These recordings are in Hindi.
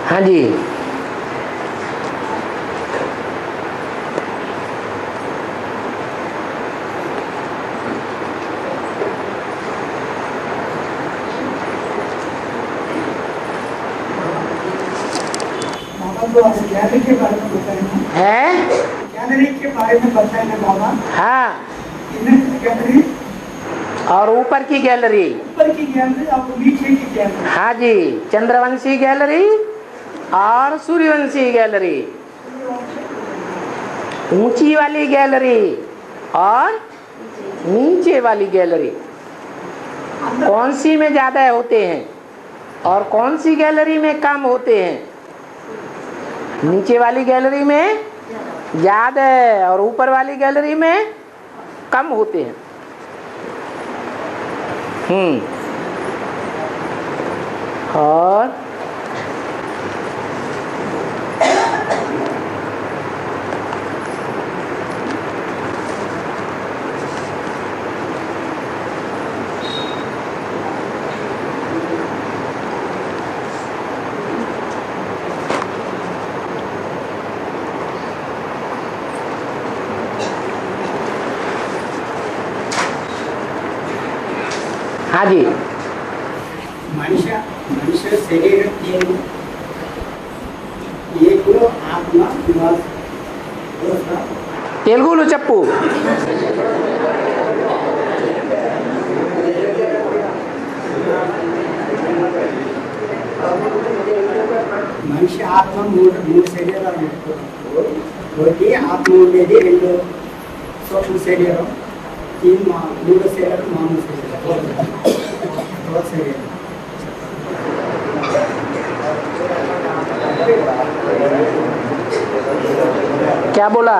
हाँ जी। गैलरी के बारे में बताए ना, है। गैलरी के बारे में बताए ना बाबा। हाँ, गैलरी और ऊपर की गैलरी, ऊपर की गैलरी और नीचे की गैलरी। हाँ जी, चंद्रवंशी गैलरी और सूर्यवंशी गैलरी, ऊंची वाली गैलरी और नीचे वाली गैलरी। कौन सी में ज्यादा होते हैं और कौन सी गैलरी में कम होते हैं? नीचे वाली गैलरी में ज्यादा और ऊपर वाली गैलरी में कम होते हैं। और हाँ जी, मनुष्य शरीर तीन, एक आत्मा निवास। तेलुगुलो चप्पू। మనిషి ఆత్మ మూడు శరీరాలు ఒకటి ఆత్మ ఉండేది, రెండు సూక్ష్మ శరీరం, మూడో శరీరం మామూలు శరీరం. क्या बोला?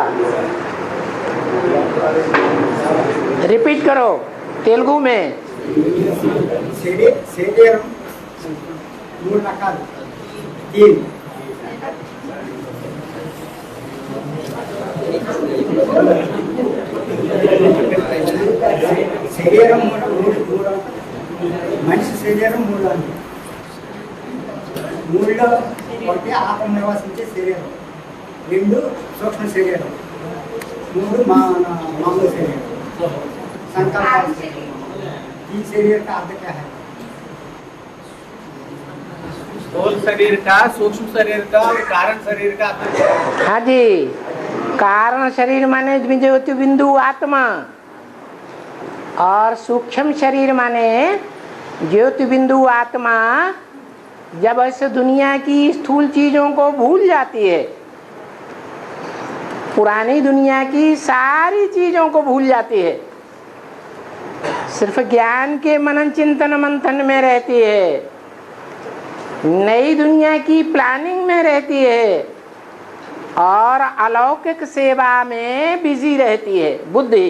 रिपीट करो तेलुगु में। శరీరం మూడు రకాలు, तीन శరీరం మూడు మనిషి శరీరం మూడులో ఒకటి ఆత్మ నివాసించే శరీరం, రెండు సూక్ష్మ శరీరం, మూడు మామూలు శరీరం संकल्प। तीन शरीर का अर्थ क्या है? स्थूल शरीर का, सूक्ष्म शरीर का और कारण शरीर का अर्थ क्या है? हाँ जी, कारण शरीर माने ज्योति बिंदु आत्मा और सूक्ष्म शरीर माने ज्योति बिंदु आत्मा जब ऐसे दुनिया की स्थूल चीजों को भूल जाती है, पुरानी दुनिया की सारी चीजों को भूल जाती है, सिर्फ ज्ञान के मनन चिंतन मंथन में रहती है, नई दुनिया की प्लानिंग में रहती है और अलौकिक सेवा में बिजी रहती है बुद्धि,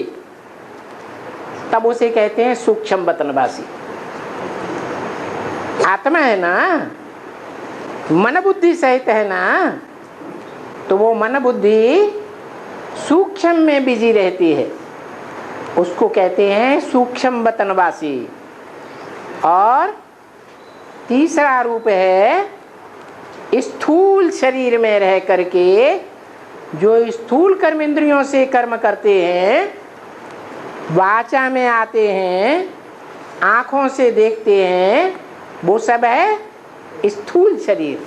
तब उसे कहते हैं सूक्ष्म वतनवासी। आत्मा है ना, मन बुद्धि सहित है ना, तो वो मन बुद्धि सूक्ष्म में बिजी रहती है, उसको कहते हैं सूक्ष्म वतनवासी। और तीसरा रूप है स्थूल शरीर में रह करके जो स्थूल कर्म इंद्रियों से कर्म करते हैं, वाचा में आते हैं, आँखों से देखते हैं, वो सब है स्थूल शरीर।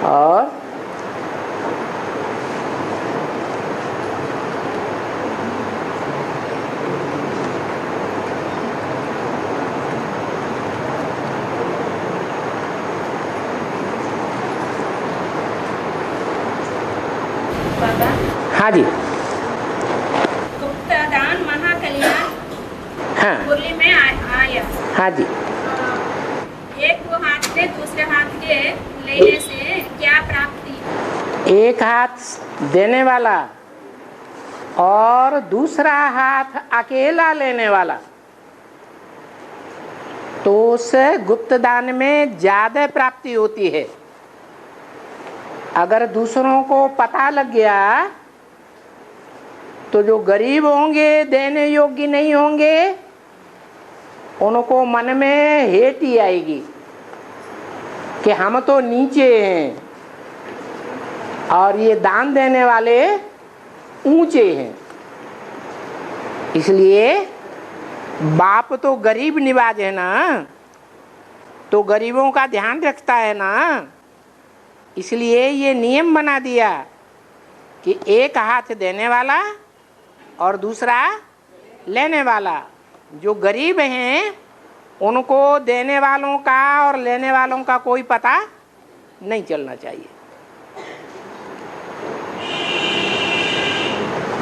और हाँ जी, गुप्तदान महाकल्याण हाँ मुरली में आया। हाँ जी। एक वो हाथ से दूसरे हाथ के लेने से क्या प्राप्ति? एक हाथ देने वाला और दूसरा हाथ अकेला लेने वाला, तो उस गुप्त दान में ज्यादा प्राप्ति होती है। अगर दूसरों को पता लग गया तो जो गरीब होंगे, देने योग्य नहीं होंगे, उनको मन में हेट ही आएगी। कि हम तो नीचे हैं और ये दान देने वाले ऊंचे हैं। इसलिए बाप तो गरीब निवाज है ना, तो गरीबों का ध्यान रखता है ना। इसलिए ये नियम बना दिया कि एक हाथ देने वाला और दूसरा लेने वाला। जो गरीब हैं उनको देने वालों का और लेने वालों का कोई पता नहीं चलना चाहिए।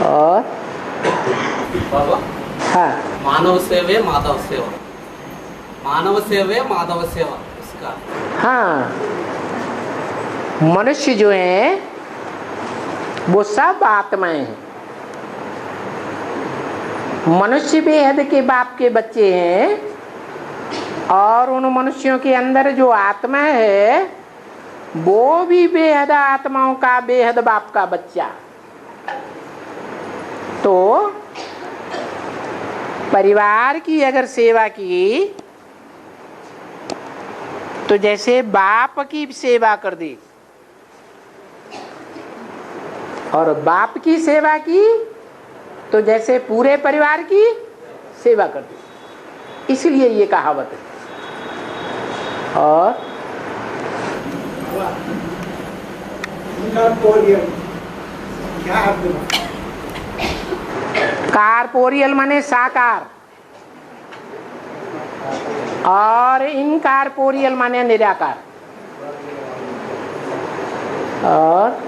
और बाबा, हाँ, मानव सेवे माधव सेवा, मानव सेवे माधव सेवा इसका। हाँ, मनुष्य जो है वो सब आत्माएं हैं। मनुष्य बेहद के बाप के बच्चे हैं और उन मनुष्यों के अंदर जो आत्मा है वो भी बेहद आत्माओं का बेहद बाप का बच्चा। तो परिवार की अगर सेवा की तो जैसे बाप की सेवा कर दी और बाप की सेवा की तो जैसे पूरे परिवार की सेवा कर दी। इसलिए ये कहावत है। और क्या है? कारपोरियल माने साकार और इनकारपोरियल माने निराकार। और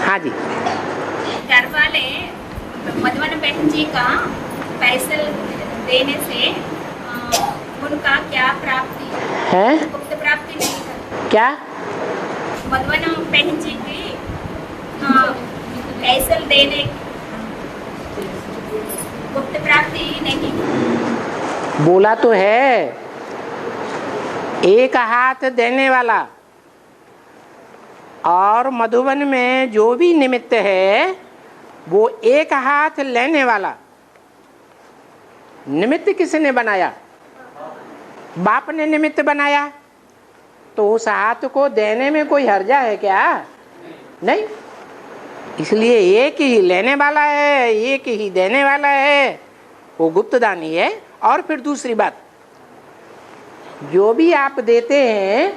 हाँ जी, घर वाले मधुबन बहन जी का पैसे देने से उनका क्या प्राप्ति है? गुप्त प्राप्ति नहीं करते। क्या? मधुबन बहन जी की पैसे देने गुप्त प्राप्ति नहीं। बोला तो है एक हाथ देने वाला और मधुबन में जो भी निमित्त है वो एक हाथ लेने वाला। निमित्त किसने बनाया? बाप ने निमित्त बनाया। तो उस हाथ को देने में कोई हर्जा है क्या? नहीं। इसलिए एक ही लेने वाला है, एक ही देने वाला है, वो गुप्तदानी है। और फिर दूसरी बात, जो भी आप देते हैं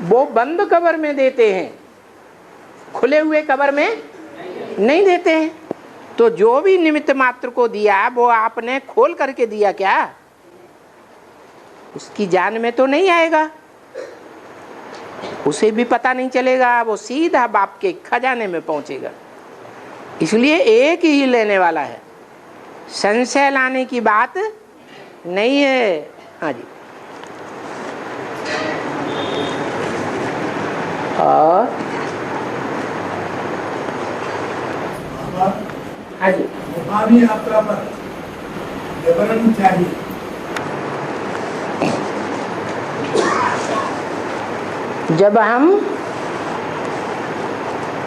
वो बंद कबर में देते हैं, खुले हुए कबर में नहीं देते हैं। तो जो भी निमित्त मात्र को दिया वो आपने खोल करके दिया क्या? उसकी जान में तो नहीं आएगा, उसे भी पता नहीं चलेगा, वो सीधा बाप के खजाने में पहुंचेगा। इसलिए एक ही लेने वाला है, संशय लाने की बात नहीं है। हाँ जी। और हाँ जी, रूहानी यात्रा पर विवरण चाहिए। जब हम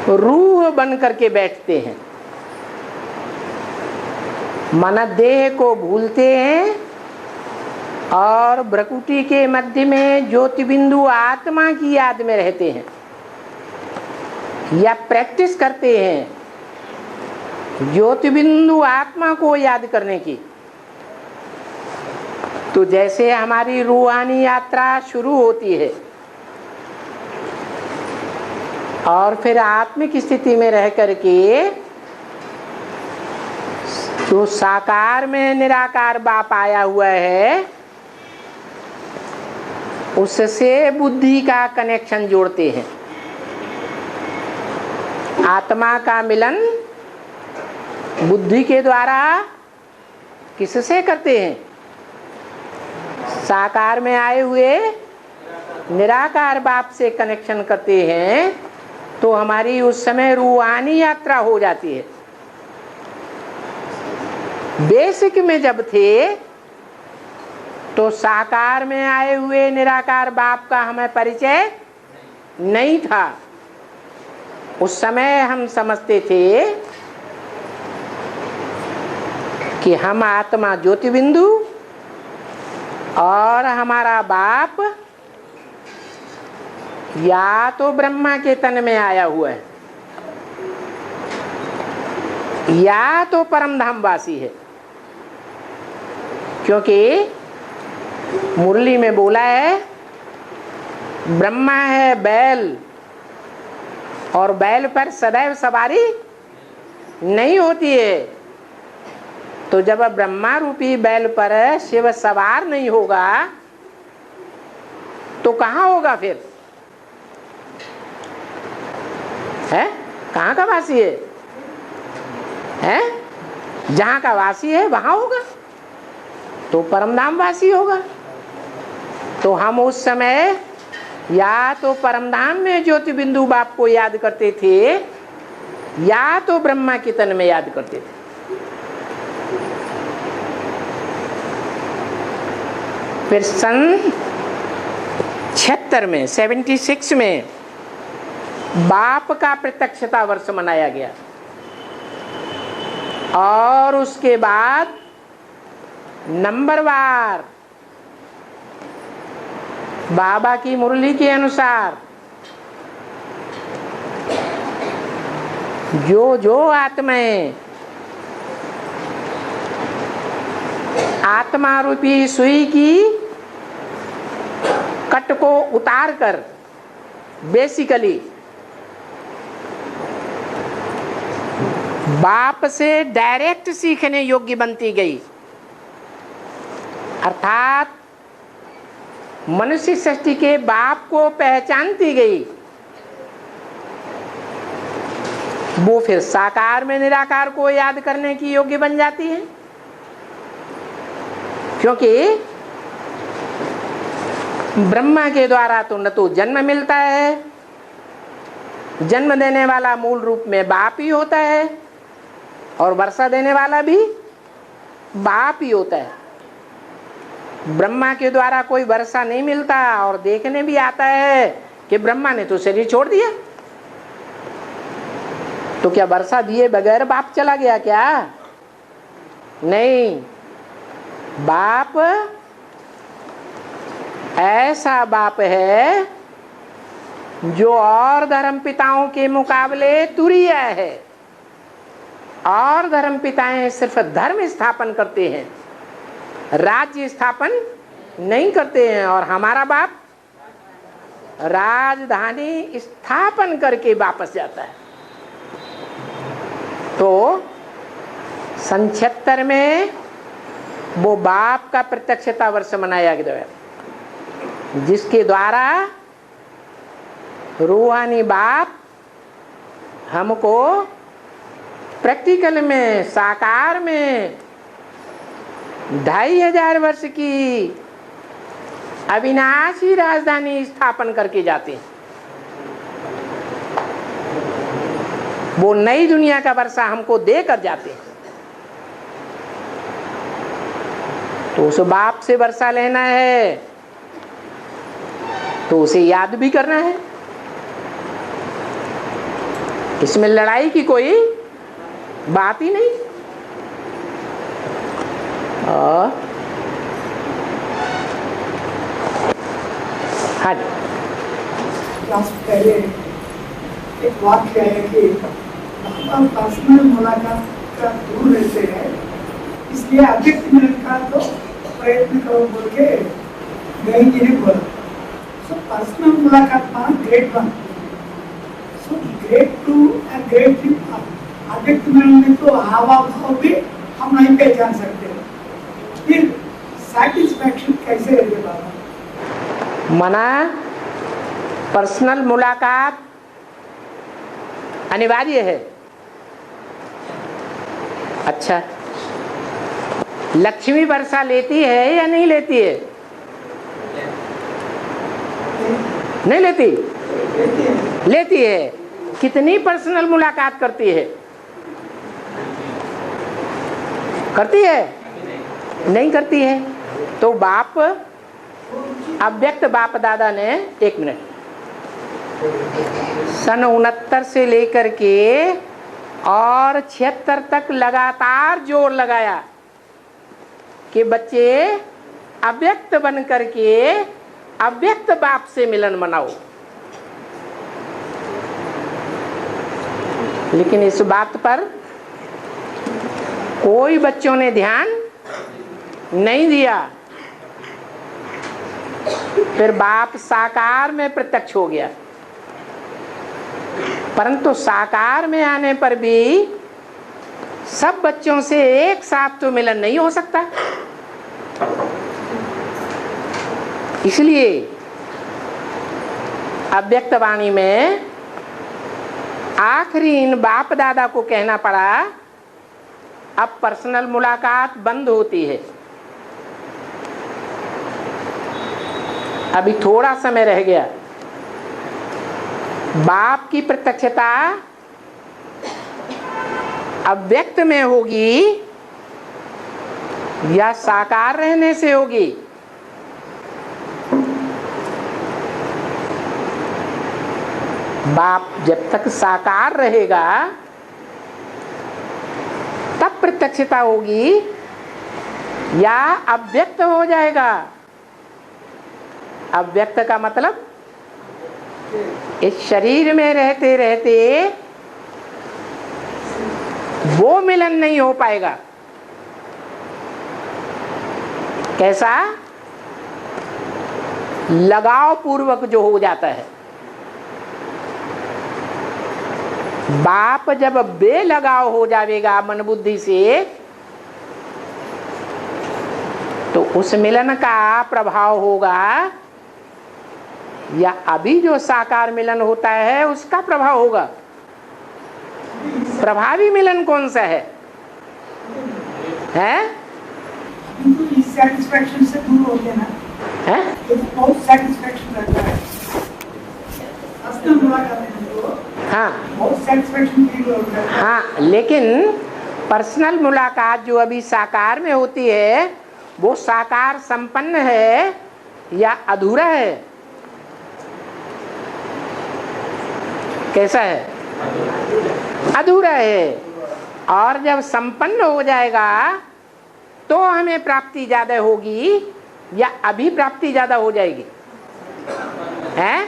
रूह बन करके बैठते हैं, मन देह को भूलते हैं और भ्रकुटी के मध्य में ज्योति बिंदु आत्मा की याद में रहते हैं या प्रैक्टिस करते हैं ज्योति बिंदु आत्मा को याद करने की, तो जैसे हमारी रूहानी यात्रा शुरू होती है और फिर आत्मिक स्थिति में रह करके जो साकार में निराकार बाप आया हुआ है उससे बुद्धि का कनेक्शन जोड़ते हैं। आत्मा का मिलन बुद्धि के द्वारा किससे करते हैं? साकार में आए हुए निराकार बाप से कनेक्शन करते हैं। तो हमारी उस समय रूहानी यात्रा हो जाती है। बेसिक में जब थे तो साकार में आए हुए निराकार बाप का हमें परिचय नहीं था। उस समय हम समझते थे कि हम आत्मा ज्योति बिंदु और हमारा बाप या तो ब्रह्मा के तन में आया हुआ है या तो परमधाम वासी है, क्योंकि मुरली में बोला है ब्रह्मा है बैल और बैल पर सदैव सवारी नहीं होती है। तो जब ब्रह्मा रूपी बैल पर शिव सवार नहीं होगा तो कहाँ होगा फिर? है कहाँ का वासी है? जहाँ का वासी है वहाँ होगा, तो परमधाम वासी होगा। तो हम उस समय या तो परमधाम में ज्योति बिंदु बाप को याद करते थे या तो ब्रह्मा के तन में याद करते थे। फिर सन 76 में 76 में बाप का प्रत्यक्षता वर्ष मनाया गया और उसके बाद नंबरवार बाबा की मुरली के अनुसार जो आत्माएं आत्मा रूपी सुई की कट को उतार कर बेसिकली बाप से डायरेक्ट सीखने योग्य बनती गई, अर्थात मनुष्य सृष्टि के बाप को पहचानती गई, वो फिर साकार में निराकार को याद करने की योग्य बन जाती है। क्योंकि ब्रह्मा के द्वारा तो न तो जन्म मिलता है, जन्म देने वाला मूल रूप में बाप ही होता है और वर्षा देने वाला भी बाप ही होता है। ब्रह्मा के द्वारा कोई वर्षा नहीं मिलता और देखने भी आता है कि ब्रह्मा ने तो शरीर छोड़ दिया, तो क्या वर्षा दिए बगैर बाप चला गया क्या? नहीं, बाप ऐसा बाप है जो और धर्म पिताओं के मुकाबले तुरीय है। और धर्म पिताएं सिर्फ धर्म स्थापन करते हैं, राज्य स्थापन नहीं करते हैं, और हमारा बाप राजधानी स्थापन करके वापस जाता है। तो सन 76 में वो बाप का प्रत्यक्षता वर्ष मनाया गया, जिसके द्वारा रूहानी बाप हमको प्रैक्टिकल में साकार में 2500 वर्ष की अविनाशी राजधानी स्थापन करके जाते हैं। वो नई दुनिया का वर्षा हमको देकर जाते हैं। तो उस बाप से वर्षा लेना है तो उसे याद भी करना है। इसमें लड़ाई की कोई बात ही नहीं। हाँ जी, क्लास पहले एक वाक्य है कि हम पर्सनल मुलाकात का दूर रहते हैं, इसलिए अव्यक्त मिलन का तो प्रयत्न करो बोल के गई जी ने बोला। सो पर्सनल मुलाकात माना grade 1, so grade 2 and grade 3 अव्यक्त मिलन में तो हाव भाव भी हम नहीं पहचान सकते। फिर सैटिस्फैक्शन कैसे रहते बाबा? मना पर्सनल मुलाकात अनिवार्य है। अच्छा, लक्ष्मी वर्षा लेती है या नहीं लेती है? नहीं लेती? लेती है। कितनी पर्सनल मुलाकात करती है? करती है? नहीं करती है। तो बाप अव्यक्त बाप दादा ने, एक मिनट, सन 69 से लेकर के और 76 तक लगातार जोर लगाया कि बच्चे अव्यक्त बन करके अव्यक्त बाप से मिलन मनाओ। लेकिन इस बात पर कोई बच्चों ने ध्यान नहीं दिया। फिर बाप साकार में प्रत्यक्ष हो गया, परंतु साकार में आने पर भी सब बच्चों से एक साथ तो मिलन नहीं हो सकता। इसलिए अव्यक्त वाणी में आखिरी इन बाप दादा को कहना पड़ा, अब पर्सनल मुलाकात बंद होती है। अभी थोड़ा समय रह गया। बाप की प्रत्यक्षता अव्यक्त में होगी या साकार रहने से होगी? बाप जब तक साकार रहेगा तब प्रत्यक्षता होगी या अव्यक्त हो जाएगा? अव्यक्त का मतलब इस शरीर में रहते रहते वो मिलन नहीं हो पाएगा। कैसा? लगाव पूर्वक जो हो जाता है। बाप जब बेलगाव हो जाएगा मन बुद्धि से, तो उस मिलन का प्रभाव होगा या अभी जो साकार मिलन होता है उसका प्रभाव होगा? प्रभावी मिलन कौन सा है? इस सेटिस्फैक्शन से दूर हो गया ना, है? बहुत सेटिस्फैक्शन रहता है असली मुलाकात में, तो हाँ बहुत सेटिस्फैक्शन फील होता है। हाँ, लेकिन पर्सनल मुलाकात जो अभी साकार में होती है वो साकार संपन्न है या अधूरा है? कैसा है? अधूरा है। और जब संपन्न हो जाएगा तो हमें प्राप्ति ज्यादा होगी या अभी प्राप्ति ज्यादा हो जाएगी? है?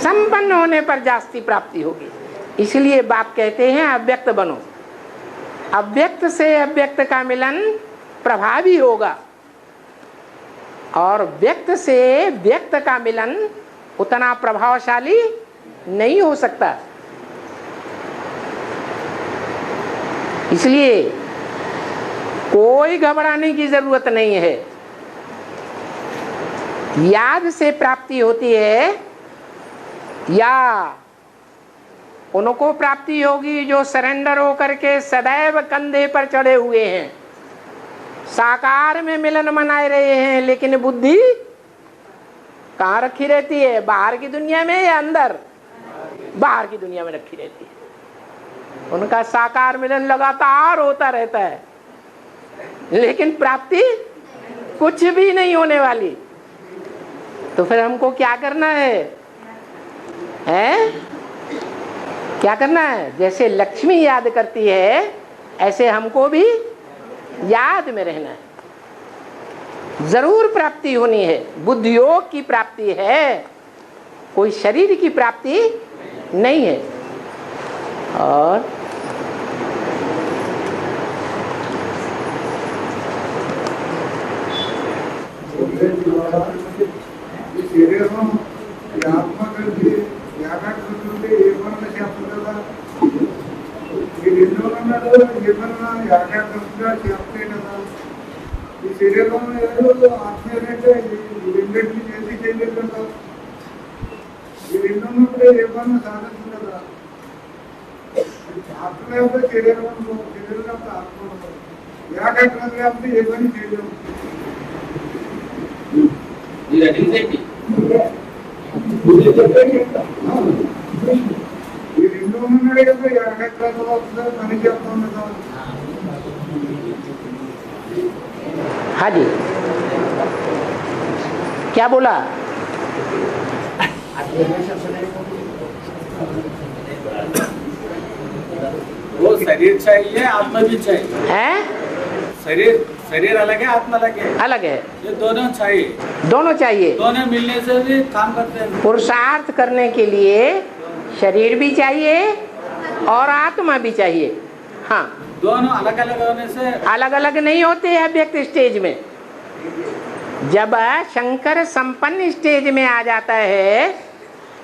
संपन्न होने पर जास्ती प्राप्ति होगी। इसलिए बाप कहते हैं अव्यक्त बनो। अव्यक्त से अव्यक्त का मिलन प्रभावी होगा और व्यक्त से व्यक्त का मिलन उतना प्रभावशाली नहीं हो सकता। इसलिए कोई घबराने की जरूरत नहीं है। याद से प्राप्ति होती है या उनको प्राप्ति होगी जो सरेंडर होकर के सदैव कंधे पर चढ़े हुए हैं, साकार में मिलन मनाए रहे हैं, लेकिन बुद्धि कहाँ रखी रहती है? बाहर की दुनिया में या अंदर? बाहर की दुनिया में रखी रहती है। उनका साकार मिलन लगातार होता रहता है, लेकिन प्राप्ति कुछ भी नहीं होने वाली। तो फिर हमको क्या करना है? क्या करना है? जैसे लक्ष्मी याद करती है ऐसे हमको भी याद में रहना है। जरूर प्राप्ति होनी है, बुद्धि योग की प्राप्ति है, कोई शरीर की प्राप्ति नहीं है। और हाँ जी, क्या बोला? वो शरीर चाहिए, आत्मा भी चाहिए। है? शरीर अलग है, आत्मा अलग है। अलग है, ये दोनों चाहिए, दोनों चाहिए। दोनों मिलने से भी काम करते हैं। पुरुषार्थ करने के लिए शरीर भी चाहिए और आत्मा भी चाहिए। हाँ, दोनों अलग अलग होने से अलग अलग नहीं होते हैं अव्यक्त स्टेज में। जब शंकर संपन्न स्टेज में आ जाता है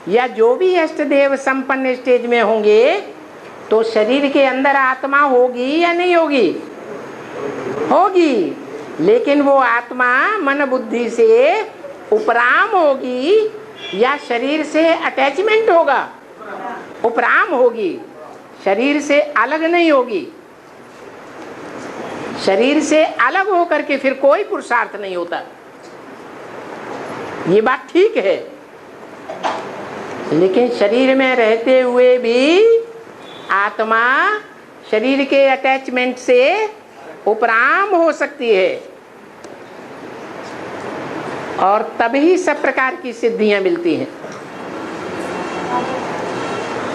या जो भी अष्ट देव संपन्न स्टेज में होंगे तो शरीर के अंदर आत्मा होगी या नहीं होगी? होगी, लेकिन वो आत्मा मन बुद्धि से उपराम होगी या शरीर से अटैचमेंट होगा? उपराम होगी, शरीर से अलग नहीं होगी। शरीर से अलग होकर के फिर कोई पुरुषार्थ नहीं होता। ये बात ठीक है, लेकिन शरीर में रहते हुए भी आत्मा शरीर के अटैचमेंट से उपराम हो सकती है और तभी सब प्रकार की सिद्धियां मिलती हैं।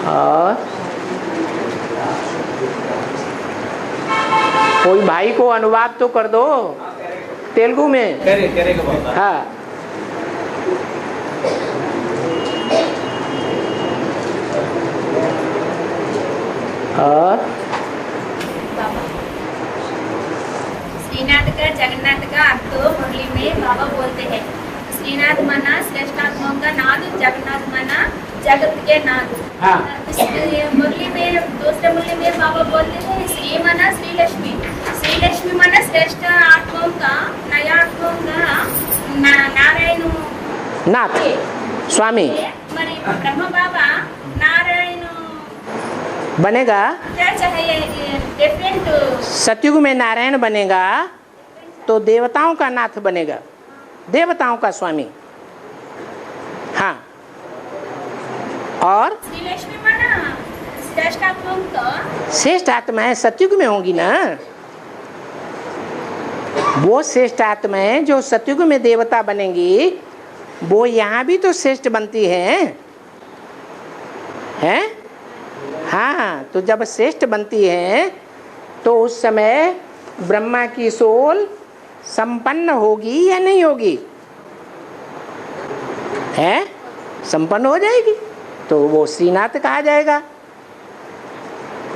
और कोई भाई को अनुवाद तो कर दो तेलुगु में। करेगा बाबा। हाँ, और श्रीनाथ का जगन्नाथ का अर्थ मुरली में बाबा बोलते हैं। श्रीनाथ माना श्रेष्ठात्माओं का नाद, जगन्नाथ माना जगत के नाद। हाँ। मुरली में दूसरे मुरली में बाबा बोलते हैं श्री माना श्री लक्ष्मी, श्री लक्ष्मी माना श्रेष्ठ आत्माओं का, नया आत्माओं का नारायण नाथ स्वामी मरी ब्रह्म बाबा नारायण बनेगा। क्या चाहिए डिफरेंट? सतयुग में नारायण बनेगा तो देवताओं का नाथ बनेगा, देवताओं का स्वामी। हाँ, और श्री लक्ष्मी माना श्रेष्ठ आत्माओं का, श्रेष्ठ आत्माएं सतयुग में होंगी ना। वो श्रेष्ठ आत्माएं जो सतयुग में देवता बनेंगी वो यहाँ भी तो श्रेष्ठ बनती हैं। हाँ, तो जब श्रेष्ठ बनती हैं तो उस समय ब्रह्मा की सोल संपन्न होगी या नहीं होगी? है, संपन्न हो जाएगी तो वो श्रीनाथ कहा जाएगा।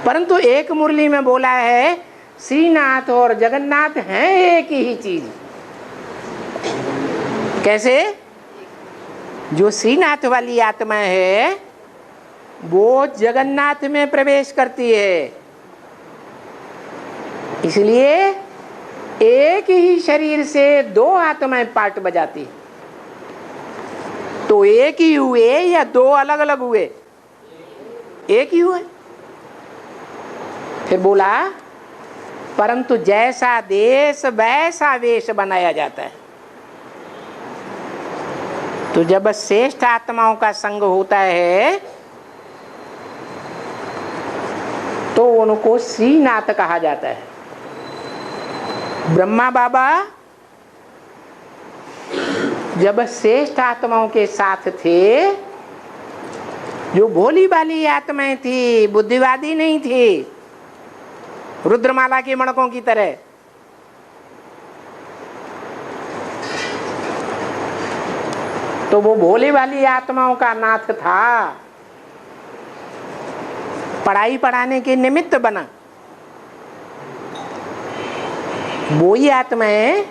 परंतु एक मुरली में बोला है श्रीनाथ और जगन्नाथ हैं एक ही चीज। कैसे? जो श्रीनाथ वाली आत्मा है वो जगन्नाथ में प्रवेश करती है, इसलिए एक ही शरीर से दो आत्माएं पार्ट बजाती। तो एक ही हुए या दो अलग अलग हुए? एक ही हुए। फिर बोला परंतु जैसा देश वैसा वेश बनाया जाता है। तो जब श्रेष्ठ आत्माओं का संग होता है तो उनको श्रीनाथ कहा जाता है। ब्रह्मा बाबा जब श्रेष्ठ आत्माओं के साथ थे, जो भोली भाली आत्माएं थी, बुद्धिवादी नहीं थी, रुद्रमाला के मणकों की तरह, तो वो भोली वाली आत्माओं का नाथ था। पढ़ाई पढ़ाने के निमित्त बना। वो ही आत्माएं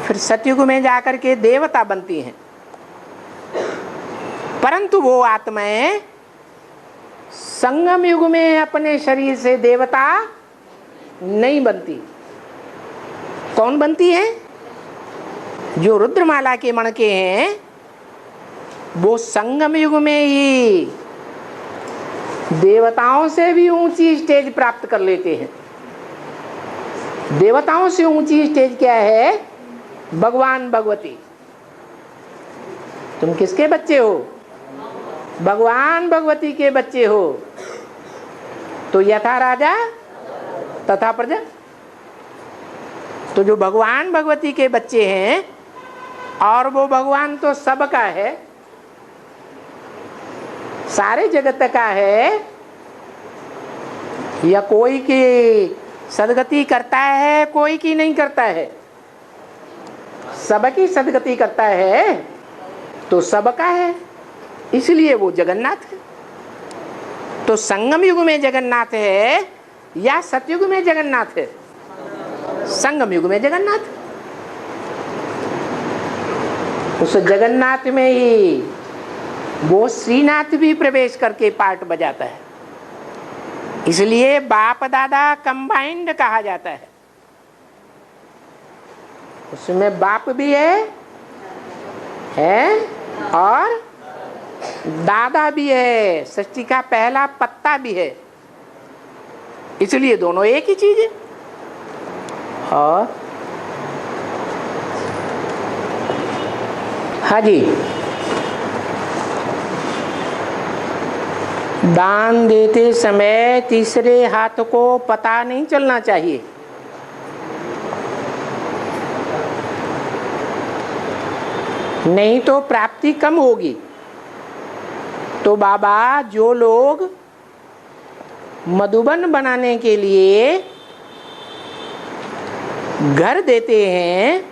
फिर सतयुग में जाकर के देवता बनती हैं। परंतु वो आत्माएं संगम युग में अपने शरीर से देवता नहीं बनती। कौन बनती है? जो रुद्रमाला के मणके हैं वो संगम युग में ही देवताओं से भी ऊंची स्टेज प्राप्त कर लेते हैं। देवताओं से ऊंची स्टेज क्या है? भगवान भगवती। तुम किसके बच्चे हो? भगवान भगवती के बच्चे हो। तो यथा राजा तथा प्रजा। तो जो भगवान भगवती के बच्चे हैं, और वो भगवान तो सबका है, सारे जगत का है, या कोई की सदगति करता है कोई की नहीं करता है, सबकी सदगति करता है तो सबका है, इसलिए वो जगन्नाथ है। तो संगम युग में जगन्नाथ है या सतयुग में जगन्नाथ है? संगम युग में जगन्नाथ। उस जगन्नाथ में ही वो श्रीनाथ भी प्रवेश करके पार्ट बजाता है, इसलिए बाप दादा कंबाइंड कहा जाता है। उसमें बाप भी है और दादा भी है, सृष्टि का पहला पत्ता भी है, इसलिए दोनों एक ही चीज है। और हाँ जी, दान देते समय तीसरे हाथ को पता नहीं चलना चाहिए। नहीं तो प्राप्ति कम होगी। तो बाबा जो लोग मधुबन बनाने के लिए घर देते हैं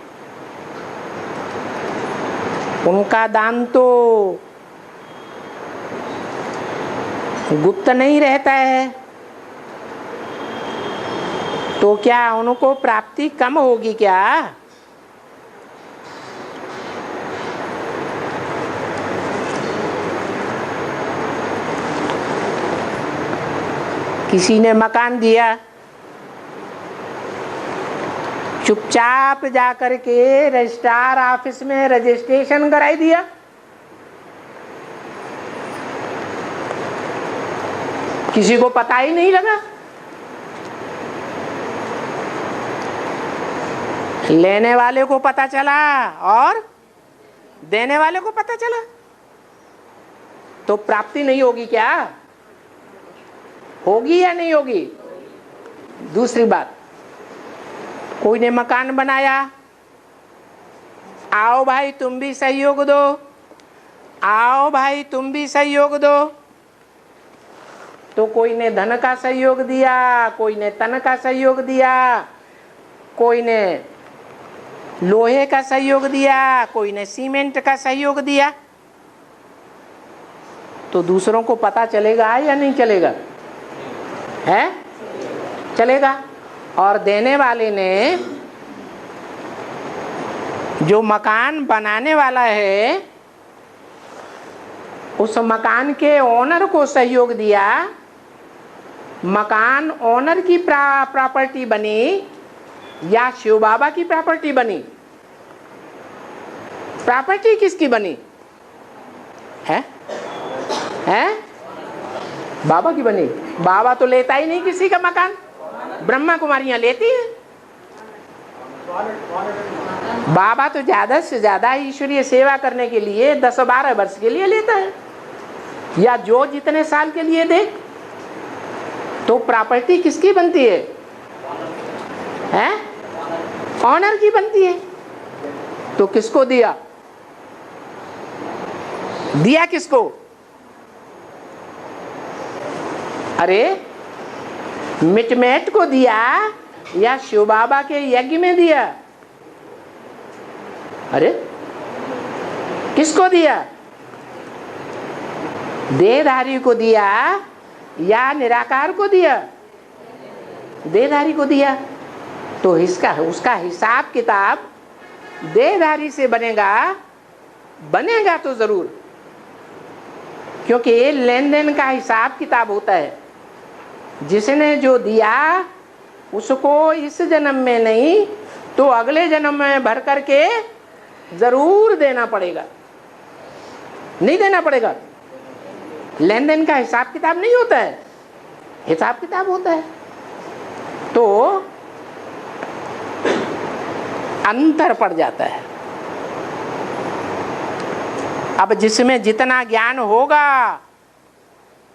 उनका दान तो गुप्त नहीं रहता है, तो क्या उनको प्राप्ति कम होगी क्या? किसी ने मकान दिया, चुपचाप जाकर के रजिस्ट्रार ऑफिस में रजिस्ट्रेशन कराई दिया, किसी को पता ही नहीं लगा। लेने वाले को पता चला और देने वाले को पता चला, तो प्राप्ति नहीं होगी क्या? होगी या नहीं होगी? दूसरी बात, कोई ने मकान बनाया, आओ भाई तुम भी सहयोग दो, आओ भाई तुम भी सहयोग दो। तो कोई ने धन का सहयोग दिया, कोई ने तन का सहयोग दिया, कोई ने लोहे का सहयोग दिया, कोई ने सीमेंट का सहयोग दिया। तो दूसरों को पता चलेगा या नहीं चलेगा? है, चलेगा। और देने वाले ने, जो मकान बनाने वाला है, उस मकान के ओनर को सहयोग दिया, मकान ओनर की प्रॉपर्टी बनी या शिव बाबा की प्रॉपर्टी बनी? प्रॉपर्टी किसकी बनी है? बाबा की बनी। बाबा तो लेता ही नहीं किसी का मकान, ब्रह्मा कुमारियां लेती है। बाबा तो ज्यादा से ज्यादा ईश्वरीय सेवा करने के लिए 10-12 वर्ष के लिए लेता है, या जो जितने साल के लिए दे। तो प्रॉपर्टी किसकी बनती है? ऑनर की बनती है। तो किसको दिया? दिया किसको? अरे मिटमेट को दिया या शिव बाबा के यज्ञ में दिया? अरे किसको दिया? देहधारी को दिया या निराकार को दिया? देहधारी को दिया। तो उसका हिसाब किताब देहधारी से बनेगा तो जरूर, क्योंकि ये लेन देन का हिसाब किताब होता है। जिसने जो दिया उसको इस जन्म में नहीं तो अगले जन्म में भर करके जरूर देना पड़ेगा। नहीं देना पड़ेगा? लेन देन का हिसाब किताब नहीं होता है, हिसाब किताब होता है। तो अंतर पड़ जाता है। अब जिसमें जितना ज्ञान होगा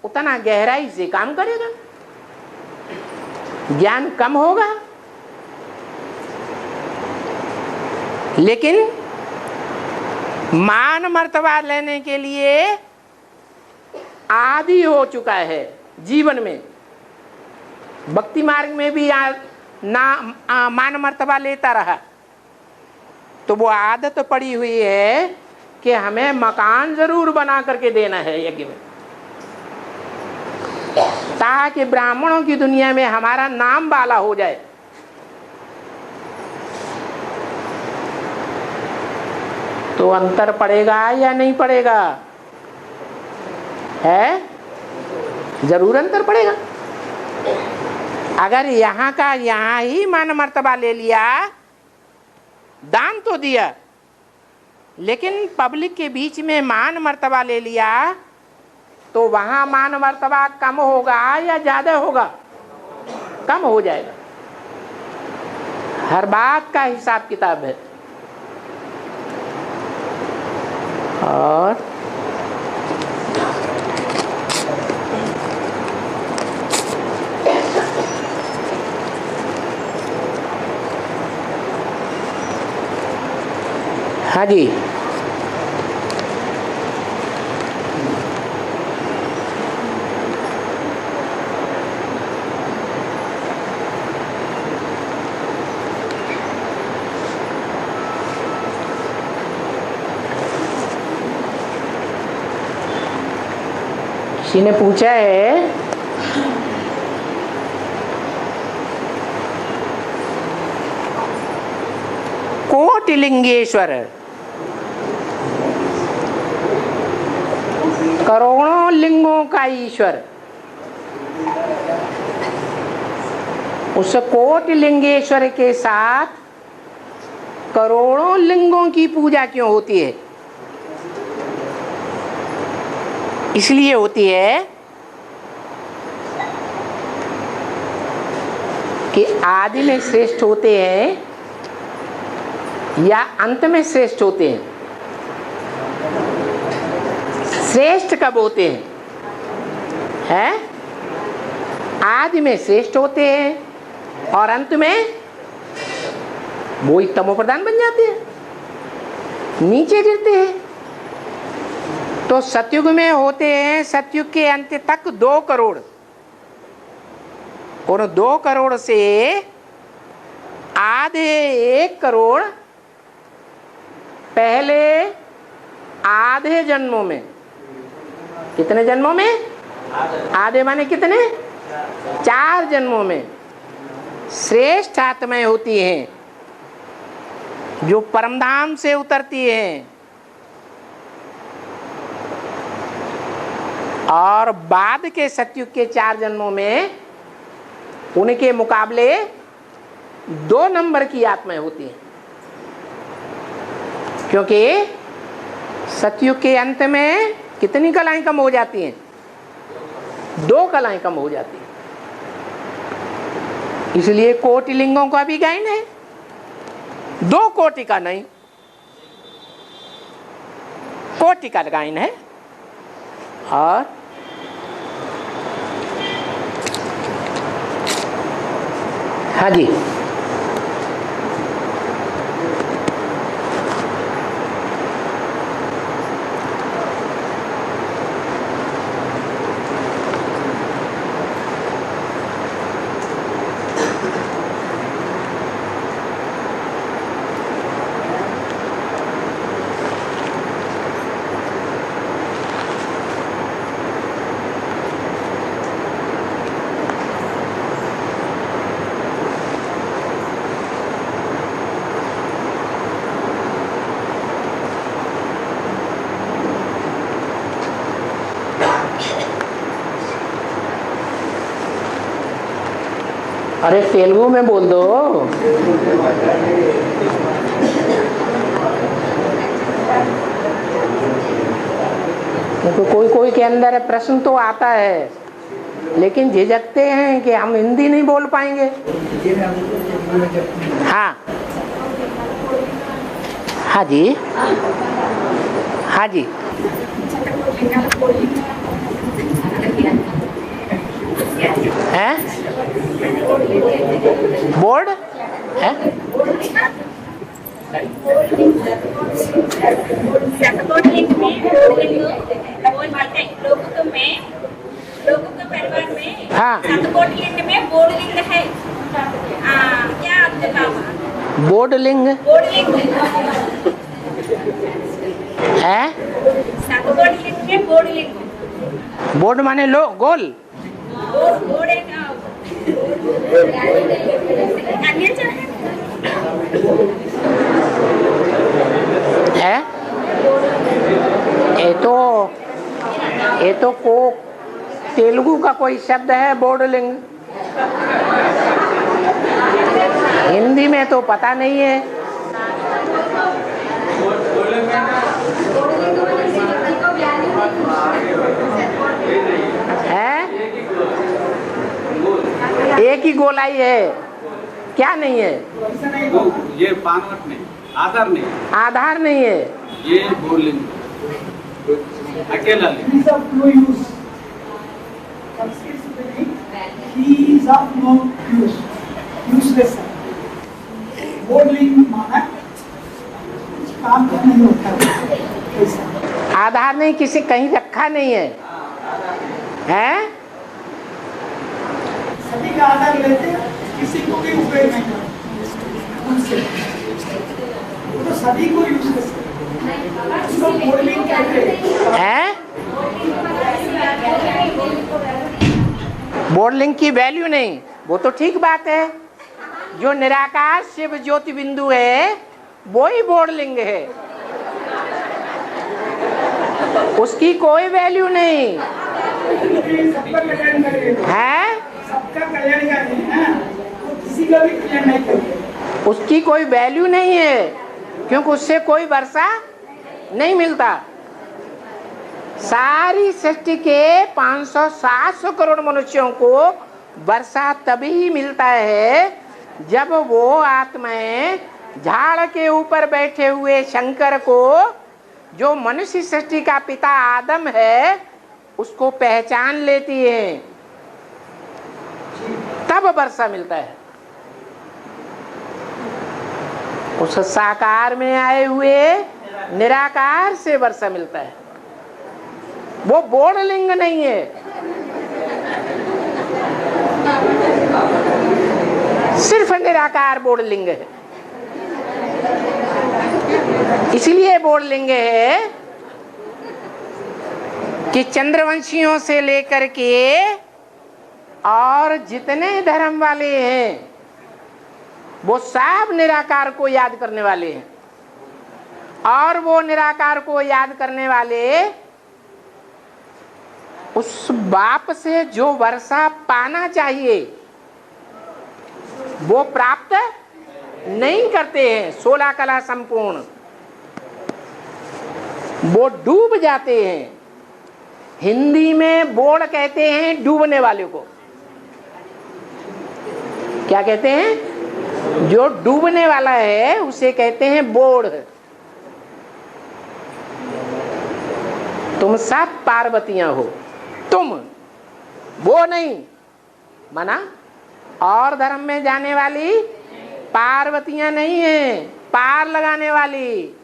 उतना गहराई से काम करेगा, ज्ञान कम होगा लेकिन मान मर्तबा लेने के लिए आदि हो चुका है जीवन में। भक्ति मार्ग में भी मान मर्तबा लेता रहा, तो वो आदत पड़ी हुई है कि हमें मकान जरूर बना करके देना है यज्ञ में, ताकि ब्राह्मणों की दुनिया में हमारा नाम वाला हो जाए। तो अंतर पड़ेगा या नहीं पड़ेगा? है, जरूर अंतर पड़ेगा। अगर यहाँ का यहाँ ही मान मर्तबा ले लिया, दान तो दिया, लेकिन पब्लिक के बीच में मान मर्तबा ले लिया, तो वहां मान मर्तबा कम होगा या ज्यादा होगा? कम हो जाएगा। हर बात का हिसाब किताब है। और हाँ जी, किसी ने पूछा है कोटिलिंगेश्वर, करोड़ों लिंगों का ईश्वर, उस कोटिलिंगेश्वर के साथ करोड़ों लिंगों की पूजा क्यों होती है? इसलिए होती है कि आदि में श्रेष्ठ होते हैं या अंत में श्रेष्ठ होते हैं? श्रेष्ठ कब होते हैं? आदि में श्रेष्ठ होते हैं और अंत में वो ही तमो प्रधान बन जाते हैं, नीचे गिरते हैं। तो सतयुग में होते हैं, सतयुग के अंत तक 2 करोड़, और 2 करोड़ से आधे 1 करोड़ पहले आधे जन्मों में। कितने जन्मों में? आधे माने कितने? 4 जन्मों में श्रेष्ठ आत्माएं होती हैं जो परमधाम से उतरती हैं, और बाद के सतयुग के 4 जन्मों में उनके मुकाबले 2 नंबर की आत्माएं होती हैं, क्योंकि सतयुग के अंत में कितनी कलाएं कम हो जाती हैं? 2 कलाएं कम हो जाती हैं। इसलिए कोटि लिंगों का भी गायन है, 2 कोटि का नहीं, कोटि का गायन है। और हाँ जी, अरे तेलुगु में बोल दो। कोई कोई के अंदर प्रश्न तो आता है, लेकिन झिझकते हैं कि हम हिंदी नहीं बोल पाएंगे। हाँ हाँ जी, हाँ जी, हैं? बोर्ड है? लोगों के परिवार में हाँ, 7 कोटि लिंग में बोर्ड लिंग है। क्या अर्थ का बोर्डलिंग बोर्डलिंग है। बोर्डलिंग में बोर्डलिंग बोर्ड माने लो गोल। बोर्ड एक अन्य है। ये तो को तेलुगु का कोई शब्द है बोर्डलिंग। हिंदी में तो पता नहीं है। एक ही गोलाई है, क्या नहीं है? ये पानवट नहीं, आधार नहीं, आधार नहीं है। ये बोलिंग अकेला लिंग। He is of no use. Sanskrit speaking, he is of no use. Useless है। बोर्डलिंग माना कुछ काम का नहीं होता है, ऐसा। आधार नहीं, किसी कहीं रखा नहीं है, हैं? सभी का आधार लेते किसी को भी उपयोग नहीं करते उनसे, वो तो सभी को यूज कर सकते हैं। उसको बोर्डलिंग कहते हैं। बोर्डलिंग की वैल्यू नहीं, वो तो ठीक बात है। जो निराकार शिव ज्योति बिंदु है वो ही बोर्डलिंग है, उसकी कोई वैल्यू नहीं सबका कल्याण करेगा, है। सबका कल्याण करेगा ना, वो किसी का भी कल्याण नहीं करेगा। उसकी कोई वैल्यू नहीं है, क्योंकि उससे कोई वर्षा नहीं मिलता। सारी सृष्टि के 500-700 करोड़ मनुष्यों को वर्षा तभी मिलता है जब वो आत्माएं झाड़ के ऊपर बैठे हुए शंकर को, जो मनुष्य सृष्टि का पिता आदम है, उसको पहचान लेती है, तब वर्षा मिलता है। उस साकार में आए हुए निराकार से वर्षा मिलता है, वो बोर्डलिंग नहीं है। सिर्फ निराकार बोर्डलिंग है। इसलिए बोर्डलिंग है कि चंद्रवंशियों से लेकर के और जितने धर्म वाले हैं वो सब निराकार को याद करने वाले हैं, और वो निराकार को याद करने वाले उस बाप से जो वर्षा पाना चाहिए वो प्राप्त नहीं करते हैं। 16 कला संपूर्ण वो डूब जाते हैं। हिंदी में बोड़ कहते हैं डूबने वाले को। क्या कहते हैं? जो डूबने वाला है उसे कहते हैं बोड़। तुम सब पार्वतियां हो, तुम वो नहीं माना। और धर्म में जाने वाली पार्वतियां नहीं है, पार लगाने वाली।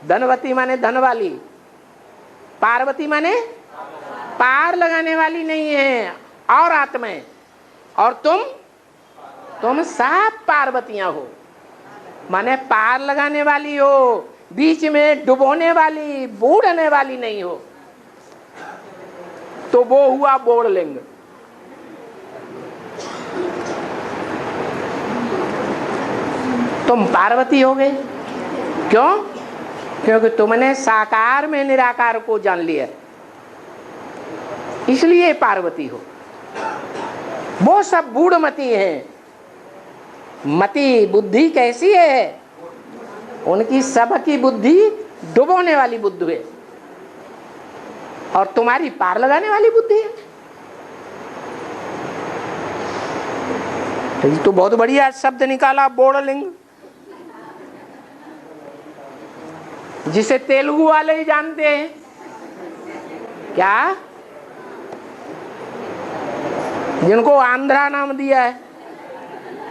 धनवती माने धन वाली, पार्वती माने पार लगाने वाली नहीं है। और आत्माएं, और तुम सब पार्वतियां हो, माने पार लगाने वाली हो, बीच में डुबोने वाली, बूढ़ने वाली नहीं हो। तो वो हुआ बोर्डलिंग। तुम पार्वती हो गए। क्यों? क्योंकि तुमने साकार में निराकार को जान लिया, इसलिए पार्वती हो। वो सब बूढ़मती हैं। मति बुद्धि कैसी है? उनकी सबकी बुद्धि डुबोने वाली बुद्धि है, और तुम्हारी पार लगाने वाली बुद्धि है। तो ये तो बहुत बढ़िया शब्द निकाला, बोर्डलिंग, जिसे तेलुगु वाले ही जानते हैं। क्या? जिनको आंध्रा नाम दिया है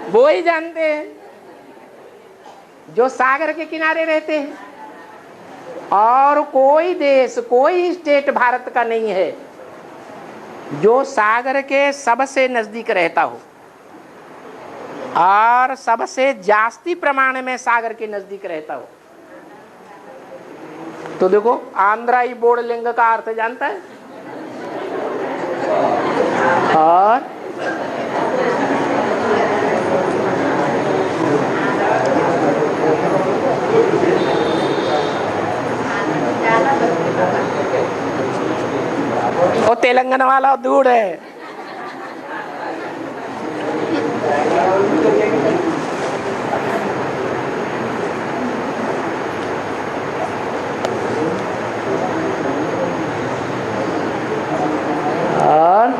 वो ही जानते हैं, जो सागर के किनारे रहते हैं। और कोई देश, कोई स्टेट भारत का नहीं है जो सागर के सबसे नजदीक रहता हो। और सबसे जास्ती प्रमाण में सागर के नजदीक रहता हो। तो देखो आंध्राई बोर्ड लिंग का अर्थ जानता है। और वो तेलंगाना वाला दूर है। और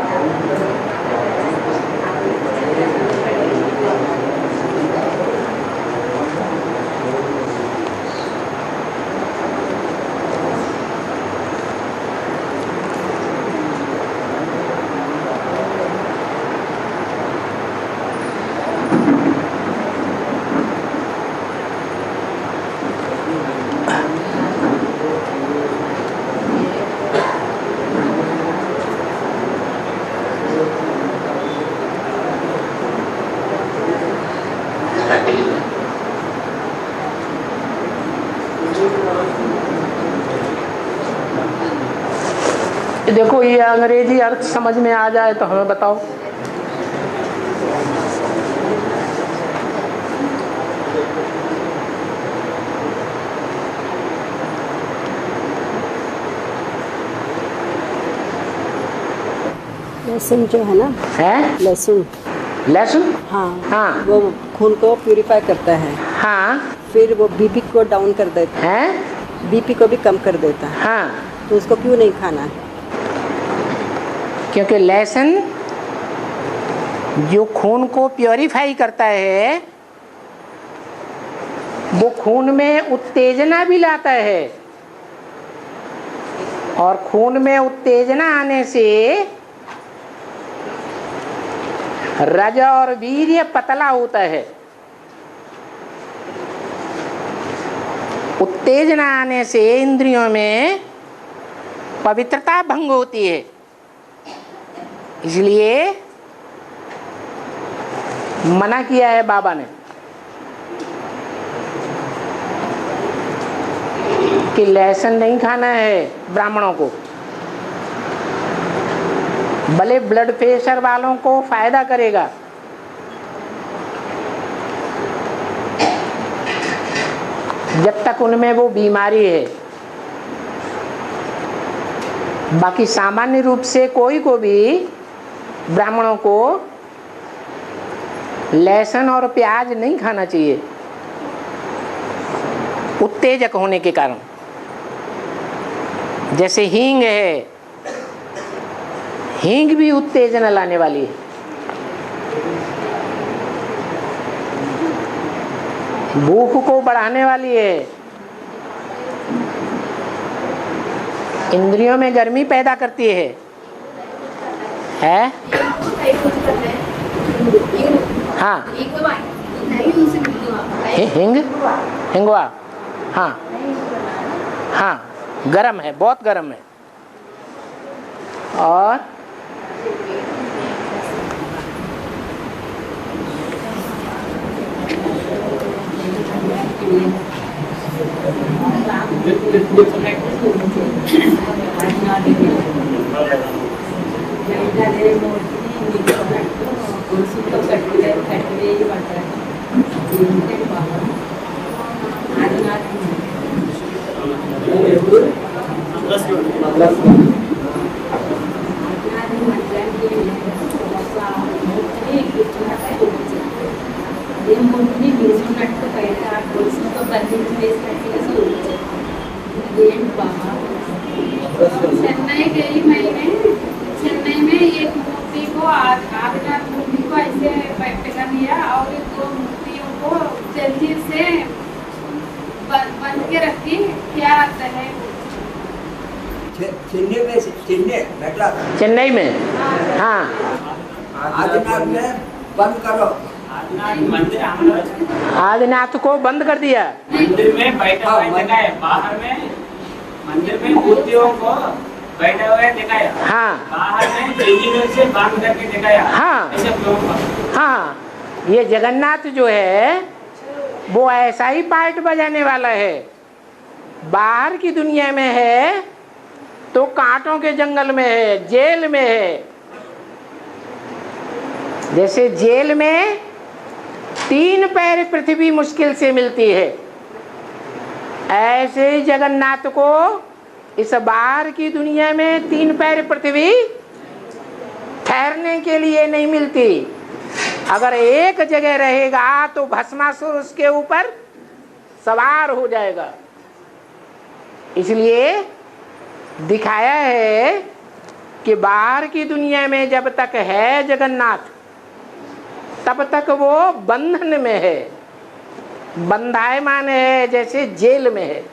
देखो ये अंग्रेजी अर्थ समझ में आ जाए तो हमें बताओ। लहसुन जो है ना, है लहसुन, लहसुन। हाँ हाँ वो खून को प्यूरिफाई करता है। हाँ फिर वो बीपी को डाउन कर देता है। है, बीपी को भी कम कर देता है। हाँ तो उसको क्यों नहीं खाना है? क्योंकि लहसुन जो खून को प्योरीफाई करता है वो खून में उत्तेजना भी लाता है, और खून में उत्तेजना आने से रज और वीर्य पतला होता है। उत्तेजना आने से इंद्रियों में पवित्रता भंग होती है। इसलिए मना किया है बाबा ने कि लहसुन नहीं खाना है ब्राह्मणों को। भले ब्लड प्रेशर वालों को फायदा करेगा, जब तक उनमें वो बीमारी है। बाकी सामान्य रूप से कोई को भी ब्राह्मणों को लहसुन और प्याज नहीं खाना चाहिए, उत्तेजक होने के कारण। जैसे हींग है, हींग भी उत्तेजना लाने वाली है। भूख को बढ़ाने वाली है, इंद्रियों में गर्मी पैदा करती है। हाँ हिंग, हिंगवा, हाँ हाँ गरम है, बहुत गरम है। और चेन्नई गई मैंने, चेन्नई में एक मूर्ति को आदिनाथ मूर्ति को ऐसे पकड़ लिया और दो मूर्तियों को जल्दी से बंद के रखी। क्या आता है? चेन्नई में, हाँ आदिनाथ में बंद करो। आदिनाथ को बंद कर दिया। मंदिर में बैठा हुआ दिखाया, बाहर में मंदिर में मूर्तियों को बैठा हुआ दिखाया, हाँ बाहर में जंजीरों से बांध करके दिखाया। हाँ ऐसे लोगों को। हाँ ये जगन्नाथ जो है वो ऐसा ही पार्ट बजाने वाला है। बाहर की दुनिया में है तो कांटों के जंगल में है, जेल में है। जैसे जेल में 3 पैर पृथ्वी मुश्किल से मिलती है, ऐसे ही जगन्नाथ को इस बाहर की दुनिया में 3 पैर पृथ्वी ठहरने के लिए नहीं मिलती। अगर एक जगह रहेगा तो भस्मासुर उसके ऊपर सवार हो जाएगा। इसलिए दिखाया है कि बाहर की दुनिया में जब तक है जगन्नाथ तब तक वो बंधन में है, बंधायमान है, जैसे जेल में है।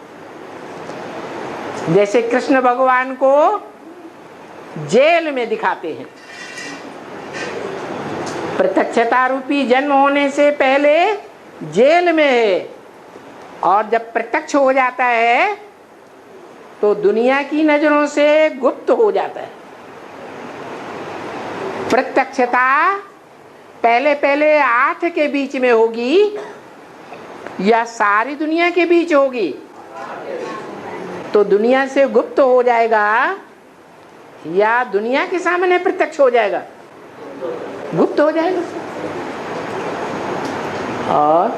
जैसे कृष्ण भगवान को जेल में दिखाते हैं। प्रत्यक्षता रूपी जन्म होने से पहले जेल में है, और जब प्रत्यक्ष हो जाता है तो दुनिया की नजरों से गुप्त हो जाता है। प्रत्यक्षता पहले पहले 8 के बीच में होगी या सारी दुनिया के बीच होगी? तो दुनिया से गुप्त हो जाएगा या दुनिया के सामने प्रत्यक्ष हो जाएगा? गुप्त हो जाएगा। और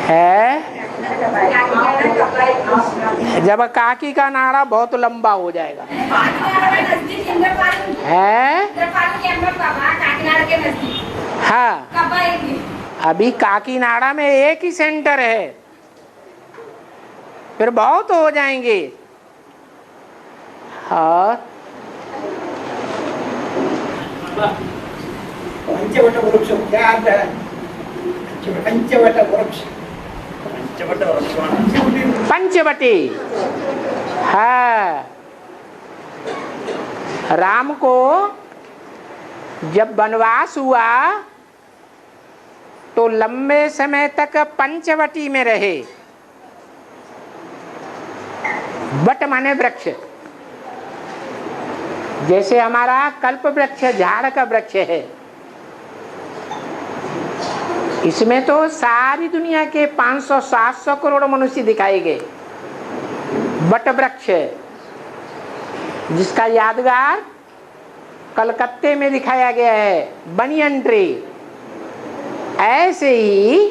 है जब काकी का नाड़ा बहुत लंबा हो जाएगा है। हाँ, अभी काकीनाडा में एक ही सेंटर है, फिर बहुत हो जाएंगे। हाँ, पंचवट वृक्ष क्या आता है? पंचवट वृक्ष, पंचवटी। हाँ, राम को जब वनवास हुआ तो लंबे समय तक पंचवटी में रहे। बट माने वृक्ष, जैसे हमारा कल्प वृक्ष झाड़ का वृक्ष है, इसमें तो सारी दुनिया के 500-700 करोड़ मनुष्य दिखाए गए। बट वृक्ष जिसका यादगार कलकत्ते में दिखाया गया है, बनियन ट्री। ऐसे ही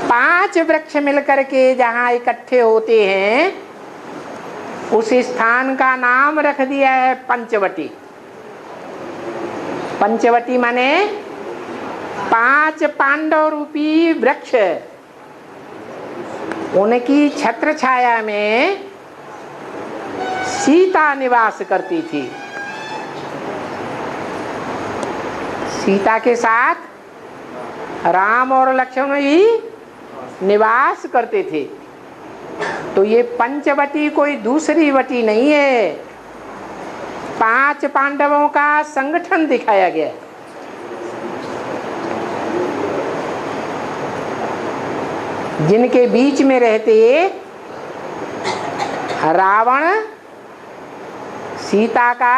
5 वृक्ष मिलकर के जहां इकट्ठे होते हैं उस स्थान का नाम रख दिया है पंचवटी। पंचवटी माने 5 पांडव रूपी वृक्ष, उनकी छत्र छाया में सीता निवास करती थी। सीता के साथ राम और लक्ष्मण भी निवास करते थे। तो ये पंचवटी कोई दूसरी वटी नहीं है, 5 पांडवों का संगठन दिखाया गया। जिनके बीच में रहते रावण सीता का